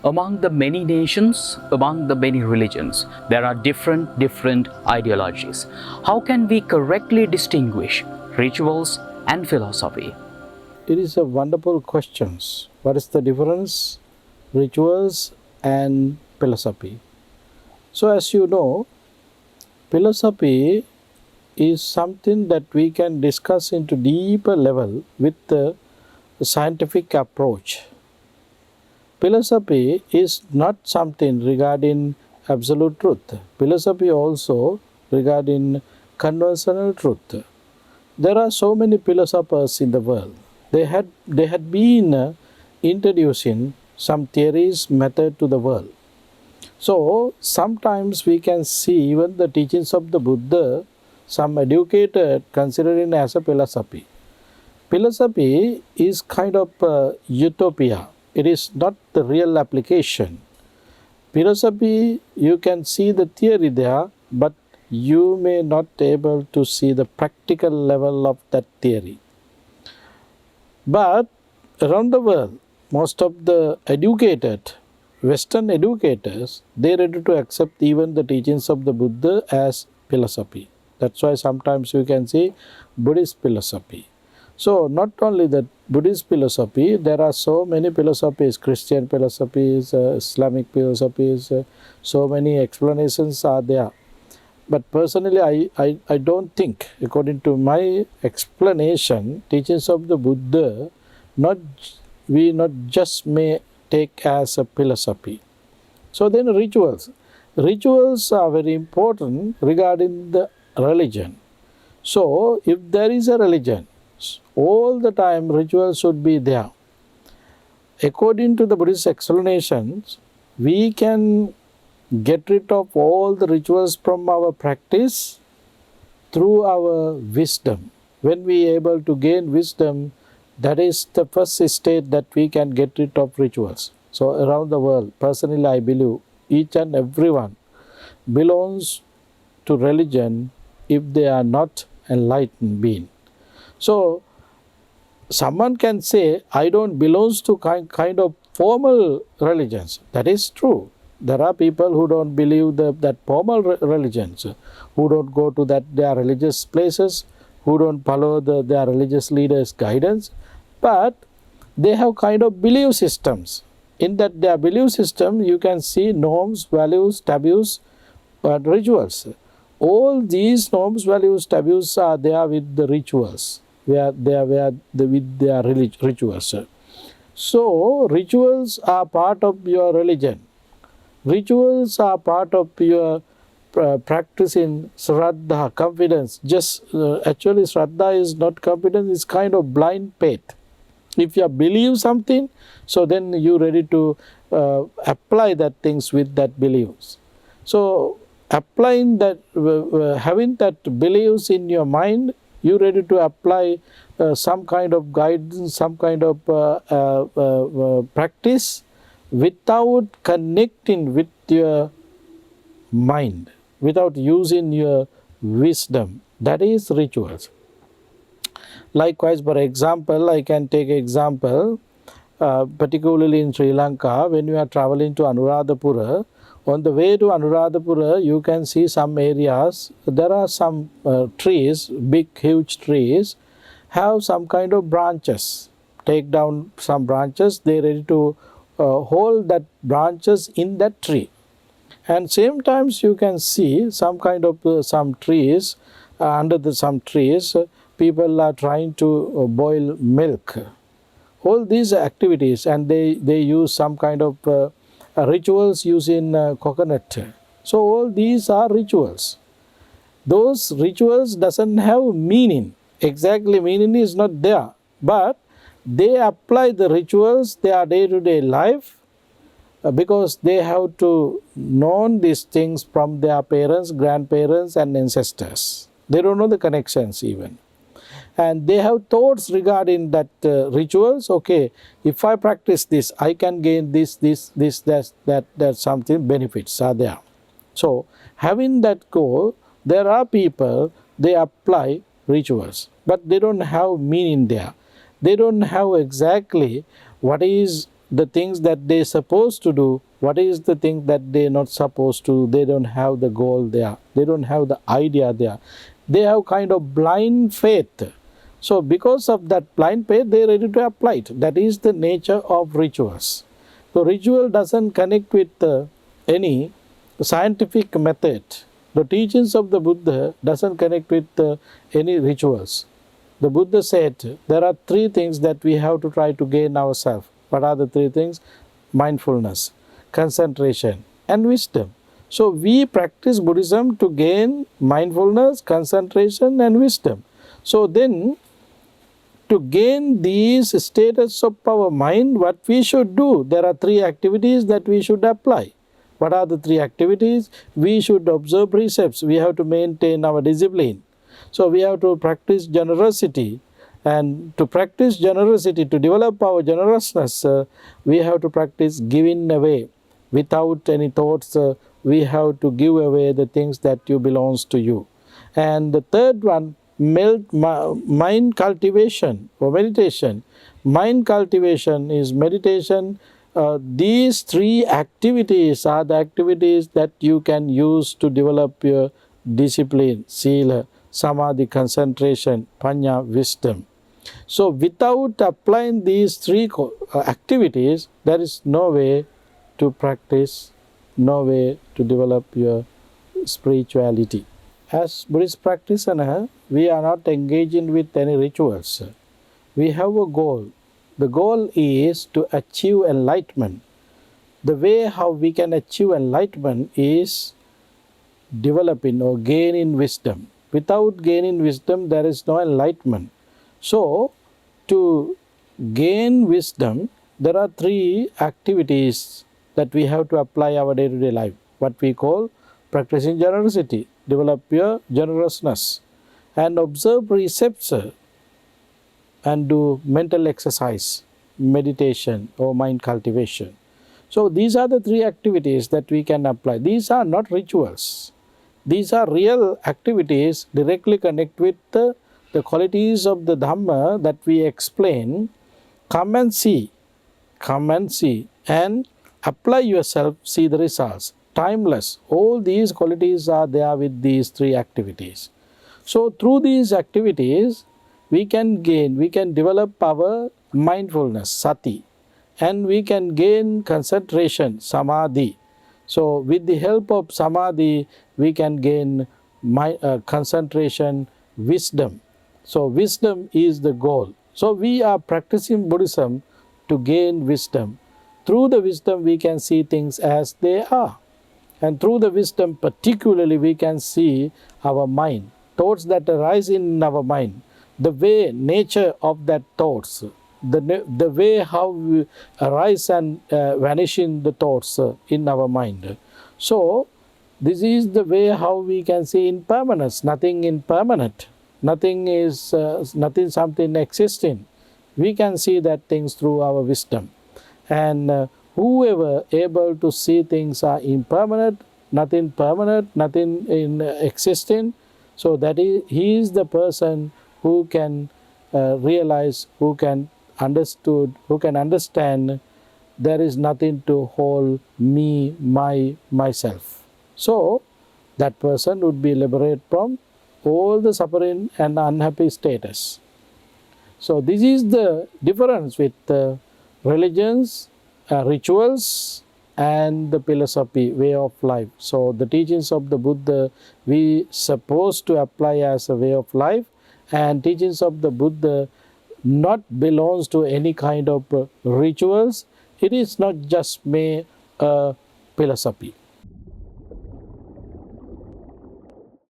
Among the many nations, among the many religions, there are different ideologies. How can we correctly distinguish rituals and philosophy? It is a wonderful question. What is the difference, rituals and philosophy? So, as you know, philosophy is something that we can discuss into deeper level with the scientific approach. Philosophy is not something regarding absolute truth. Philosophy also regarding conventional truth. There are so many philosophers in the world. They had been introducing some theories, method to the world. So sometimes we can see even the teachings of the Buddha, some educated considering as a philosophy. Philosophy is kind of utopia. It is not the real application. Philosophy, you can see the theory there, but you may not able to see the practical level of that theory. But around the world, most of the educated, Western educators, they are ready to accept even the teachings of the Buddha as philosophy. That's why sometimes you can see Buddhist philosophy. So not only the Buddhist philosophy, there are so many philosophies, Christian philosophies, Islamic philosophies, so many explanations are there. But personally, I don't think, according to my explanation, teachings of the Buddha, we not just may take as a philosophy. So then rituals. Rituals are very important regarding the religion. So if there is a religion, all the time rituals should be there. According to the Buddhist explanations, we can get rid of all the rituals from our practice through our wisdom. When we are able to gain wisdom, that is the first state that we can get rid of rituals. So around the world, personally I believe each and everyone belongs to religion if they are not enlightened being. So someone can say, I don't belong to kind of formal religions. That is true. There are people who don't believe that formal religions, who don't go to their religious places, who don't follow their religious leaders' guidance, but they have kind of belief systems. In that their belief system, you can see norms, values, taboos, and rituals. All these norms, values, taboos are there with the rituals, with their rituals. So rituals are part of your religion. Rituals are part of your practice in Shraddha, confidence. Actually, Shraddha is not confidence, it's kind of blind faith. If you believe something, so then you're ready to apply that things with that beliefs. So applying that, having that beliefs in your mind, you're ready to apply some kind of guidance, some kind of practice without connecting with your mind, without using your wisdom. That is rituals. Likewise, for example, I can take example, particularly in Sri Lanka, when you are traveling to Anuradhapura, on the way to Anuradhapura, you can see some areas, there are some trees, big huge trees, have some kind of branches. Take down some branches, they are ready to hold that branches in that tree. And same times you can see some kind of some trees, under some trees, people are trying to boil milk. All these activities, and they use some kind of rituals using coconut. So all these are rituals. Those rituals doesn't have meaning. Exactly meaning is not there. But they apply the rituals their day-to-day life because they have to know these things from their parents, grandparents and ancestors. They don't know the connections even. And they have thoughts regarding that rituals. Okay, if I practice this, I can gain this, that something benefits are there. So having that goal, there are people, they apply rituals, but they don't have meaning there. They don't have exactly what is the things that they're supposed to do, what is the thing that they're not supposed to. They don't have the goal there, they don't have the idea there, they have kind of blind faith. So because of that blind faith, they're ready to apply it. That is the nature of rituals. So ritual doesn't connect with any scientific method. The teachings of the Buddha doesn't connect with any rituals. The Buddha said there are three things that we have to try to gain ourselves. What are the three things? Mindfulness, concentration, and wisdom. So we practice Buddhism to gain mindfulness, concentration, and wisdom. So then, to gain these states of our mind, what we should do? There are three activities that we should apply. What are the three activities? We should observe precepts. We have to maintain our discipline. So we have to practice generosity. And to practice generosity, to develop our generousness, we have to practice giving away. Without any thoughts, we have to give away the things that belongs to you. And the third one, mind cultivation or meditation. Mind cultivation is meditation. These three activities are the activities that you can use to develop your discipline, sila, samadhi, concentration, panya, wisdom. So without applying these three activities, there is no way to practice, no way to develop your spirituality. As Buddhist practitioner, we are not engaging with any rituals. We have a goal. The goal is to achieve enlightenment. The way how we can achieve enlightenment is developing or gaining wisdom. Without gaining wisdom, there is no enlightenment. So, to gain wisdom, there are three activities that we have to apply our day-to-day life. What we call practicing generosity, develop your generousness, and observe precepts and do mental exercise, meditation or mind cultivation. So these are the three activities that we can apply. These are not rituals. These are real activities directly connect with the qualities of the Dhamma that we explain. Come and see, and apply yourself, see the results. Timeless. All these qualities are there with these three activities. So through these activities, we can develop our mindfulness, sati, and we can gain concentration, samadhi. So with the help of samadhi, we can gain concentration, wisdom. So wisdom is the goal. So we are practicing Buddhism to gain wisdom. Through the wisdom, we can see things as they are. And through the wisdom, particularly, we can see our mind, thoughts that arise in our mind, the way, nature of that thoughts, the way how we arise and vanish in the thoughts in our mind. So, this is the way how we can see impermanence, nothing impermanent, nothing is nothing something existing. We can see that things through our wisdom. And whoever able to see things are impermanent, nothing permanent, nothing existing, so that he is the person who can realize, who can understand there is nothing to hold me, myself. So that person would be liberated from all the suffering and unhappy status. So this is the difference with religions, rituals, and the philosophy, way of life. So the teachings of the Buddha we supposed to apply as a way of life, and teachings of the Buddha not belongs to any kind of rituals. It is not just mere philosophy.